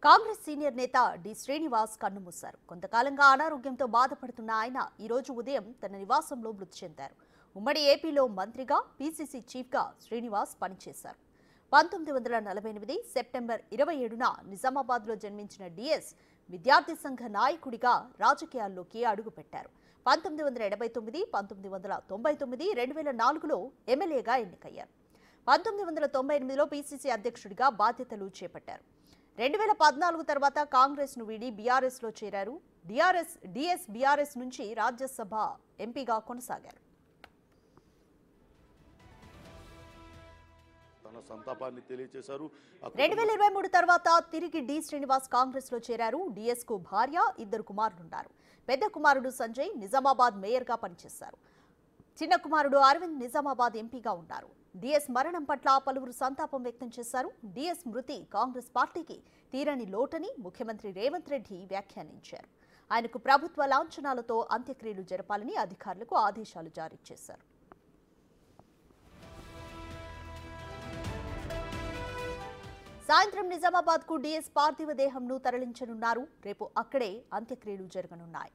Congress senior నేత D Srinivas కన్నుమూశారు. కొంతకాలంగా అనారోగ్యంతో బాధపడుతున్న ఆయన ఈ రోజు ఉదయం తన నివాసంలో మృతి చెందారు. ఉమ్మడి ఏపీలో మంత్రిగా, పీసీసీ చీఫ్గా శ్రీనివాస్ పనిచేశారు. 1948 సెప్టెంబర్ 27న నిజామాబాద్లో జన్మించిన డిఎస్ విద్యార్థి సంఘ నాయకుడిగా రాజకీయాల్లోకి అడుగుపెట్టారు. 1989, 1999, 2004లో ఎమ్మెల్యేగా ఎన్నికయ్యారు. 1998లో పీసీసీ అధ్యక్షుడిగా బాధ్యతలు చేపట్టారు. 2014 తర్వాత కాంగ్రెస్ ను వీడి బీఆర్ఎస్ లో చేరారు. డిఎస్ బీఆర్ఎస్ నుంచి రాజ్యసభ ఎంపీగా కొనసాగారు. తన సంతాపాన్ని తెలియజేశారు. 2023 తర్వాత తిరిగి డి శ్రీనివాస్ కాంగ్రెస్ లో చేరారు. డిఎస్ కు భార్య, 2 కుమారులున్నారు. పెద్ద కుమారుడు సంజయ్ నిజామాబాద్ మేయర్ గా పనిచేశారు. చిన్న కుమారుడు అరవింద్ నిజామాబాద్ ఎంపీగా ఉన్నారు. డిఎస్ మరణం పట్ల పలువురు సంతాపం వ్యక్తం చేశారు. డిఎస్ మృతి కాంగ్రెస్ పార్టీకి తీరని లోటని ముఖ్యమంత్రి రేవంత్ రెడ్డి వ్యాఖ్యానించారు. ఆయనకు ప్రభుత్వ లాంఛనాలతో అంత్యక్రియలు జరపాలని అధికారులకు ఆదేశాలు జారీ చేశారు. సాయంత్రం నిజామాబాద్ కు డిఎస్ పార్థివ దేహంను తరలించనున్నారు. రేపు అక్కడే అంత్యక్రియలు జరగనున్నాయి.